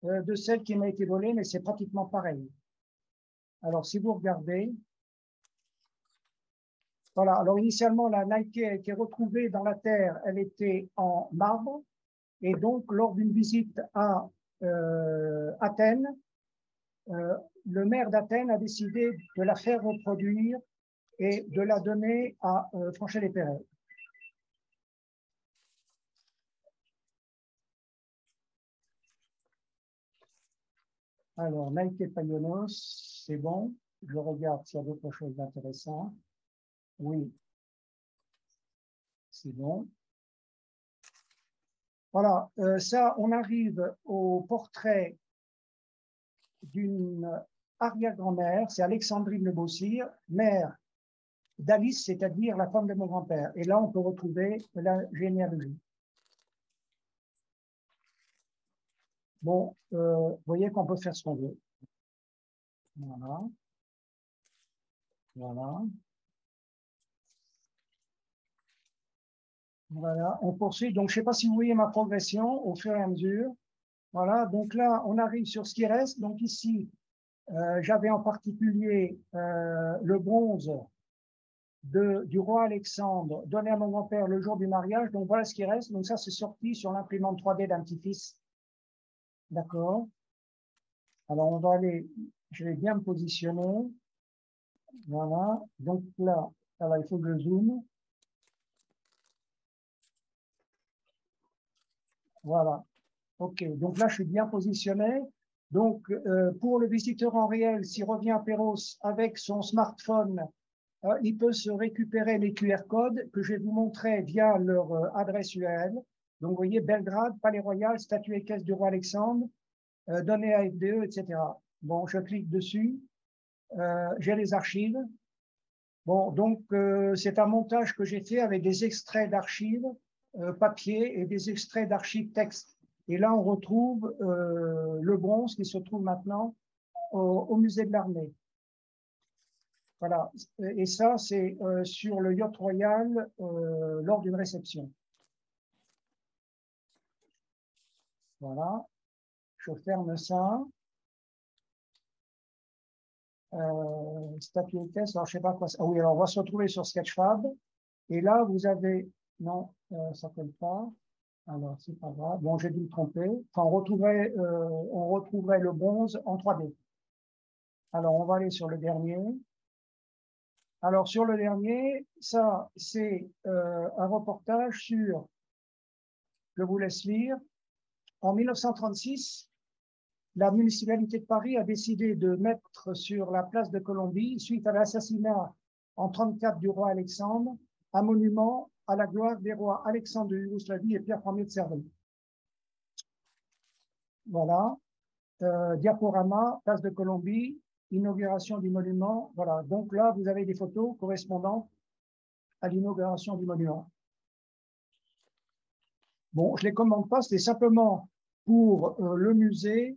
de celle qui m'a été volée, mais c'est pratiquement pareil. Alors, si vous regardez, voilà. Alors, initialement, la Nike a été retrouvée dans la terre. Elle était en marbre. Et donc, lors d'une visite à Athènes, le maire d'Athènes a décidé de la faire reproduire et de la donner à Franchet-les-Perret. Alors, Nike Paionos, c'est bon. Je regarde s'il y a d'autres choses d'intéressantes. Oui, c'est bon. Voilà, ça, on arrive au portrait d'une arrière-grand-mère, c'est Alexandrine Le Bossire, mère d'Alice, c'est-à-dire la femme de mon grand-père. Et là, on peut retrouver la généalogie. Bon, vous voyez qu'on peut faire ce qu'on veut. Voilà. Voilà. Voilà, on poursuit. Donc, je ne sais pas si vous voyez ma progression au fur et à mesure. Voilà, donc là, on arrive sur ce qui reste. Donc ici, j'avais en particulier le bronze du roi Alexandre donné à mon grand-père le jour du mariage. Donc voilà ce qui reste. Donc ça, c'est sorti sur l'imprimante 3D d'un petit-fils. D'accord. Alors, on va aller, je vais bien me positionner. Voilà. Donc là, alors, il faut que je zoome. Voilà. OK. Donc là, je suis bien positionné. Donc, pour le visiteur en réel, s'il revient à Perros avec son smartphone, il peut se récupérer les QR codes que je vais vous montrer via leur adresse URL. Donc, vous voyez, Belgrade, Palais Royal, statue et caisse du roi Alexandre, données à FDE, etc. Bon, je clique dessus. J'ai les archives. Bon, donc, c'est un montage que j'ai fait avec des extraits d'archives papier et des extraits d'archives texte. Et là, on retrouve le bronze qui se trouve maintenant au musée de l'armée. Voilà. Et ça, c'est sur le yacht royal lors d'une réception. Voilà. Je ferme ça. Statue et caisse, alors je sais pas quoi. Ah oui, alors on va se retrouver sur Sketchfab. Et là, vous avez. Non, ça ne colle pas. Alors, c'est pas grave. Bon, j'ai dû me tromper. Enfin, on retrouverait le bronze en 3D. Alors, on va aller sur le dernier. Alors, sur le dernier, ça, c'est un reportage sur, je vous laisse lire. En 1936, la municipalité de Paris a décidé de mettre sur la place de Colombie, suite à l'assassinat en 1934 du roi Alexandre, un monument à la gloire des rois Alexandre de Yougoslavie et Pierre Ier de Serbie. Voilà. Diaporama, place de Colombie, inauguration du monument. Voilà. Donc là, vous avez des photos correspondant à l'inauguration du monument. Bon, je ne les commande pas, c'était simplement pour le musée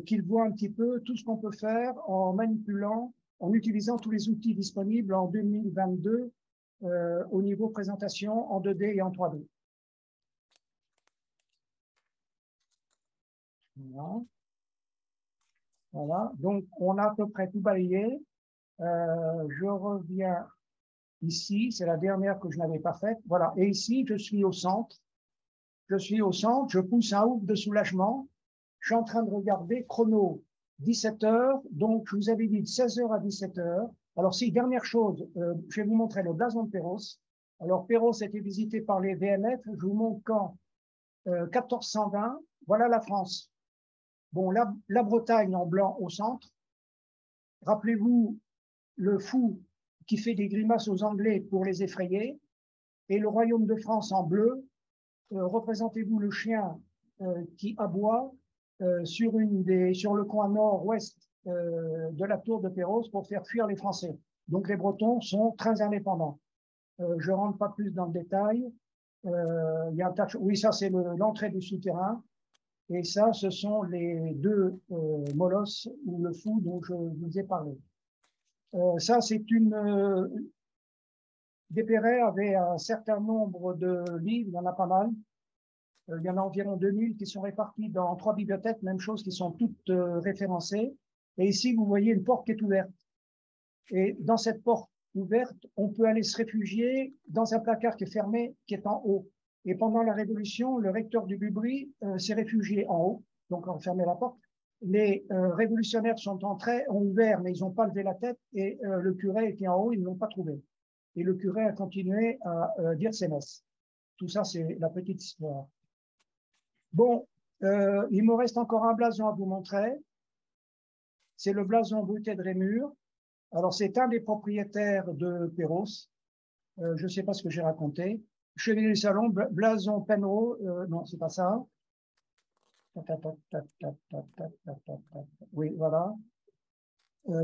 qu'il voit un petit peu tout ce qu'on peut faire en manipulant, en utilisant tous les outils disponibles en 2022 au niveau présentation en 2D et en 3D. Voilà. Voilà. Donc, on a à peu près tout balayé. Je reviens ici, c'est la dernière que je n'avais pas faite. Voilà. Et ici, je suis au centre. Je suis au centre, je pousse un ouf de soulagement. Je suis en train de regarder chrono 17 heures. Donc, je vous avais dit de 16 heures à 17 heures. Alors, si, dernière chose, je vais vous montrer le blason de Perros. Alors, Perros a été visité par les VMF. Je vous montre quand 1420, voilà la France. Bon, la Bretagne en blanc au centre. Rappelez-vous le fou qui fait des grimaces aux Anglais pour les effrayer. Et le royaume de France en bleu. Représentez-vous le chien qui aboie sur le coin nord-ouest de la tour de Perros pour faire fuir les Français. Donc les Bretons sont très indépendants. Je ne rentre pas plus dans le détail. Il y a un tas de... Oui, ça c'est l'entrée du souterrain. Et ça, ce sont les deux molosses ou le fou dont je vous ai parlé. Ça, c'est une... Despérès avait un certain nombre de livres, il y en a pas mal. Il y en a environ 2000 qui sont répartis dans 3 bibliothèques, même chose, qui sont toutes référencées. Et ici, vous voyez une porte qui est ouverte. Et dans cette porte ouverte, on peut aller se réfugier dans un placard qui est fermé, qui est en haut. Et pendant la Révolution, le recteur du Bubry s'est réfugié en haut, donc on fermait la porte. Les révolutionnaires sont entrés, ont ouvert, mais ils n'ont pas levé la tête, et le curé était en haut, ils ne l'ont pas trouvé. Et le curé a continué à dire ses messes. Tout ça, c'est la petite histoire. Bon, il me reste encore un blason à vous montrer. C'est le blason bruté de Rémur. Alors, c'est un des propriétaires de Perros. Je ne sais pas ce que j'ai raconté. Chevalier du Salon, blason Penreau. Non, c'est pas ça. Oui, voilà.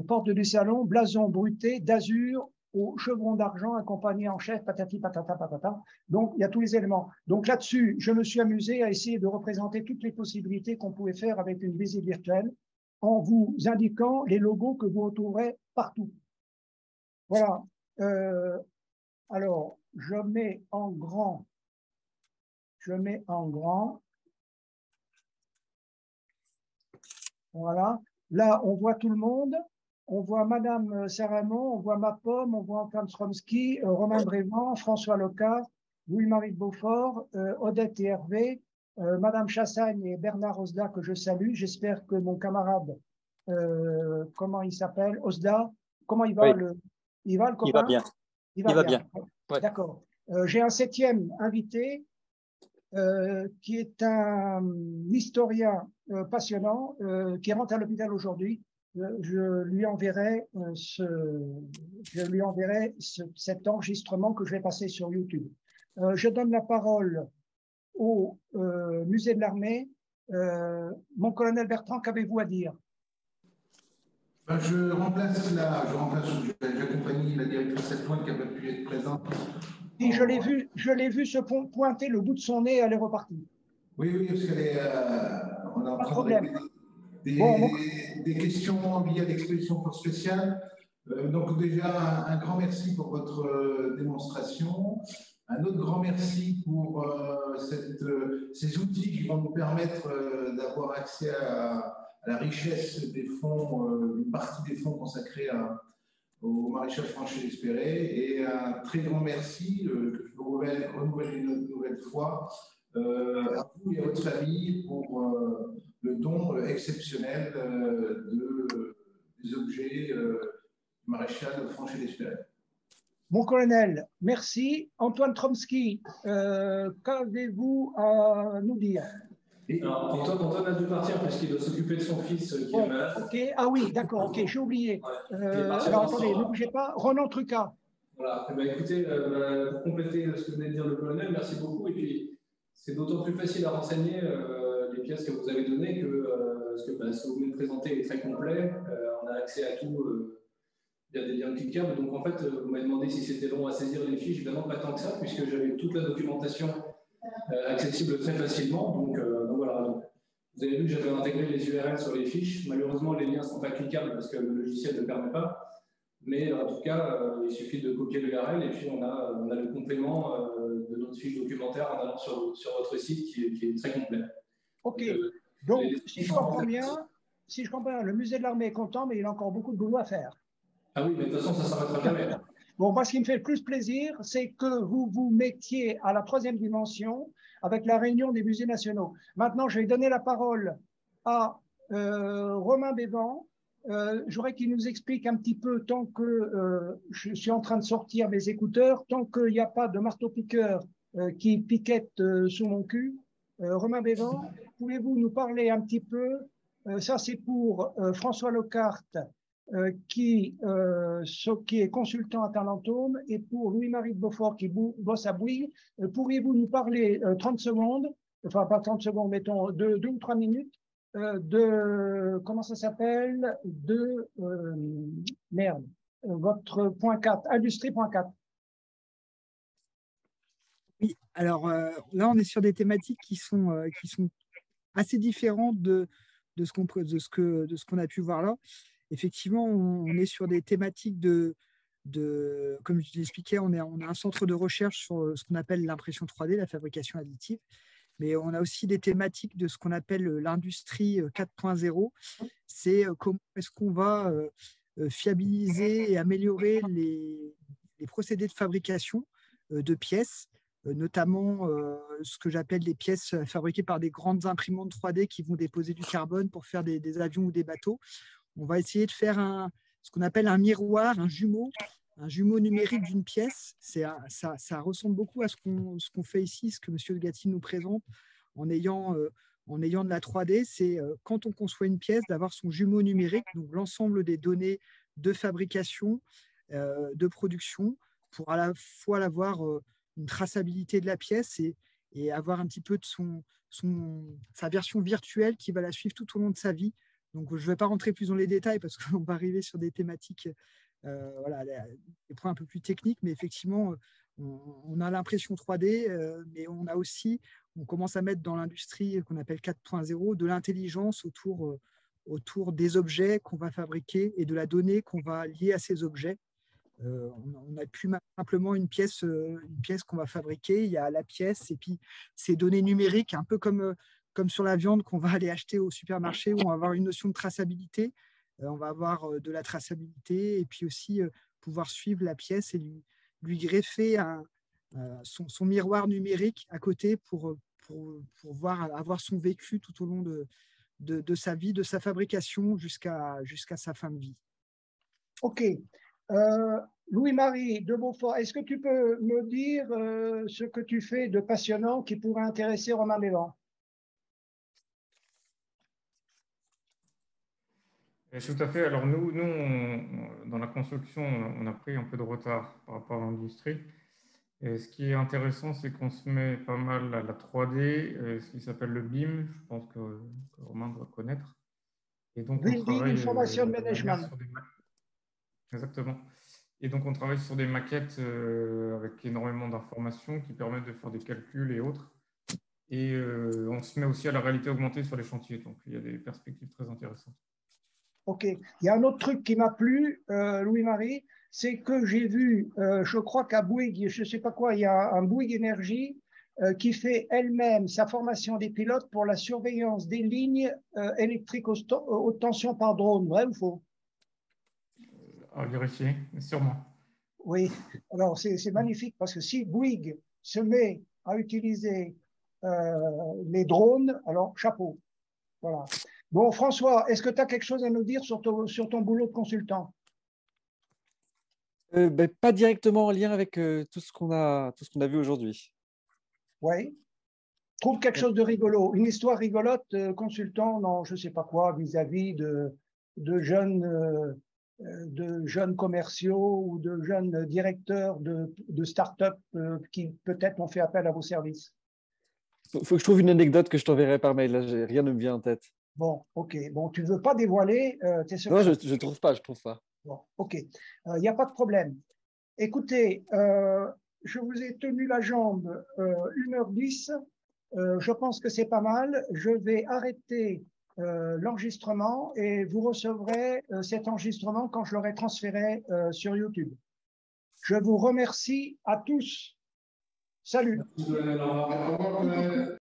Porte du Salon, blason bruté d'azur au chevron d'argent accompagné en chef, patati patata patata. Donc, il y a tous les éléments. Donc là-dessus, je me suis amusé à essayer de représenter toutes les possibilités qu'on pouvait faire avec une visite virtuelle en vous indiquant les logos que vous retrouverez partout. Voilà. Alors, je mets en grand. Je mets en grand. Voilà. Là, on voit tout le monde. On voit Madame Saramon, on voit Ma Pomme, on voit Antoine Stromsky, Romain Brévent, François Locas, Louis-Marie de Beaufort, Odette et Hervé, Madame Chassagne et Bernard Osda que je salue. J'espère que mon camarade, comment il s'appelle, Osda, comment il va, oui. Il va le copain? Il va bien. Il va bien. Ouais. D'accord. J'ai un 7e invité qui est un historien passionnant qui rentre à l'hôpital aujourd'hui. Je lui enverrai cet enregistrement que je vais passer sur YouTube. Je donne la parole au musée de l'armée. Mon colonel Bertrand, qu'avez-vous à dire? J'accompagne la directrice adjointe qui n'a pas pu être présente. Et je l'ai vu se pointer le bout de son nez, elle est repartie. Oui, parce qu'elle est, on a pas de problème. Des questions liées à l'exposition force spéciale. Donc déjà, un grand merci pour votre démonstration. Un autre grand merci pour ces outils qui vont nous permettre d'avoir accès à la richesse des fonds, une partie des fonds consacrés au maréchal Franchet d'Espéré. Et un très grand merci que je veux renouveler une nouvelle fois à vous et à votre famille pour le don exceptionnel des objets du maréchal Franchet d'Espéré. Mon colonel, merci. Antoine Tromsky, qu'avez-vous à nous dire? Alors, Antoine a dû partir parce qu'il doit s'occuper de son fils qui est malade. Ok. Ah oui, d'accord, ok, j'ai oublié. Alors attendez, ne bougez pas. Ronan Truca. Voilà, eh bien, écoutez, pour compléter ce que venait de dire le colonel, merci beaucoup. Et puis, c'est d'autant plus facile à renseigner les pièces que vous avez données parce que ce que vous venez de présenter est très complet. On a accès à tout via des liens cliquables. Donc, en fait, vous m'avez demandé si c'était long à saisir les fiches. Évidemment, pas tant que ça, puisque j'avais toute la documentation accessible très facilement. Donc voilà. Donc, vous avez vu que j'avais intégré les URL sur les fiches. Malheureusement, les liens ne sont pas cliquables parce que le logiciel ne le permet pas. Mais en tout cas, il suffit de copier l'URL et puis on a le complément de notre fiche documentaire en allant sur votre site qui est très complet. Ok. Donc, si je comprends bien, le musée de l'armée est content, mais il a encore beaucoup de boulot à faire. Ah oui, mais de toute façon, ça ne s'arrêtera jamais. Bon, moi, ce qui me fait le plus plaisir, c'est que vous vous mettiez à la 3e dimension avec la réunion des musées nationaux. Maintenant, je vais donner la parole à Romain Bévan. J'aurais qu'il nous explique un petit peu, tant que je suis en train de sortir mes écouteurs, tant qu'il n'y a pas de marteau-piqueur qui piquette sous mon cul. Romain Bévan, pouvez-vous nous parler un petit peu, ça c'est pour François Locarte, qui est consultant à Talentome, et pour Louis-Marie de Beaufort qui bosse à Bouygues. Pourriez-vous nous parler 30 secondes, enfin pas 30 secondes, mettons 2 ou 3 minutes, de, comment ça s'appelle, de, votre point 4, industrie.4. Oui, alors là, on est sur des thématiques qui sont assez différentes de ce qu'on a pu voir là. Effectivement, on est sur des thématiques comme je l'expliquais, on a un centre de recherche sur ce qu'on appelle l'impression 3D, la fabrication additive, mais on a aussi des thématiques de ce qu'on appelle l'industrie 4.0. C'est comment est-ce qu'on va fiabiliser et améliorer les procédés de fabrication de pièces, notamment ce que j'appelle les pièces fabriquées par des grandes imprimantes 3D qui vont déposer du carbone pour faire des avions ou des bateaux. On va essayer de faire ce qu'on appelle un miroir, un jumeau numérique d'une pièce. Ça ressemble beaucoup à ce qu'on fait ici, ce que M. Gatti nous présente, en ayant de la 3D. C'est quand on conçoit une pièce, d'avoir son jumeau numérique, donc l'ensemble des données de fabrication, de production, pour à la fois avoir une traçabilité de la pièce et avoir un petit peu de sa version virtuelle qui va la suivre tout au long de sa vie. Donc, je ne vais pas rentrer plus dans les détails parce qu'on va arriver sur des thématiques, des points un peu plus techniques, mais effectivement, on a l'impression 3D, mais on commence à mettre dans l'industrie qu'on appelle 4.0 de l'intelligence autour des objets qu'on va fabriquer et de la donnée qu'on va lier à ces objets. On n'a plus simplement une pièce qu'on va fabriquer, il y a la pièce et puis ces données numériques, un peu comme sur la viande qu'on va aller acheter au supermarché, où on va avoir une notion de traçabilité. On va avoir de la traçabilité et puis aussi pouvoir suivre la pièce et lui greffer son miroir numérique à côté pour avoir son vécu tout au long de sa vie, de sa fabrication jusqu'à sa fin de vie. OK. Louis-Marie de Beaufort, est-ce que tu peux me dire ce que tu fais de passionnant qui pourrait intéresser Romain Bévan? Tout à fait. Alors nous dans la construction, on a pris un peu de retard par rapport à l'industrie. Et ce qui est intéressant, c'est qu'on se met pas mal à la 3D, ce qui s'appelle le BIM, je pense que Romain doit connaître. Et donc Building Information Management. Exactement. Et donc on travaille sur des maquettes avec énormément d'informations qui permettent de faire des calculs et autres. Et on se met aussi à la réalité augmentée sur les chantiers. Donc il y a des perspectives très intéressantes. OK. Il y a un autre truc qui m'a plu, Louis-Marie, c'est que j'ai vu, je crois qu'à Bouygues, je ne sais pas quoi, il y a un Bouygues Énergie qui fait elle-même sa formation des pilotes pour la surveillance des lignes électriques haute tension par drone. Vrai ou faux? À vérifier, sûrement. Oui. Alors, c'est magnifique parce que si Bouygues se met à utiliser les drones, alors chapeau. Voilà. Bon, François, est-ce que tu as quelque chose à nous dire sur ton boulot de consultant? Pas directement en lien avec tout ce qu'on a vu aujourd'hui. Oui. Trouve quelque chose de rigolo, une histoire rigolote, consultant dans je ne sais pas quoi vis-à-vis de jeunes commerciaux ou de jeunes directeurs de start-up qui peut-être ont fait appel à vos services. Faut que je trouve une anecdote que je t'enverrai par mail. Là, rien ne me vient en tête. Bon, ok. Bon, tu ne veux pas dévoiler tes secrets. Non, je trouve pas. Bon, ok. Il n'y a pas de problème. Écoutez, je vous ai tenu la jambe 1h10. Je pense que c'est pas mal. Je vais arrêter l'enregistrement et vous recevrez cet enregistrement quand je l'aurai transféré sur YouTube. Je vous remercie à tous. Salut. Merci.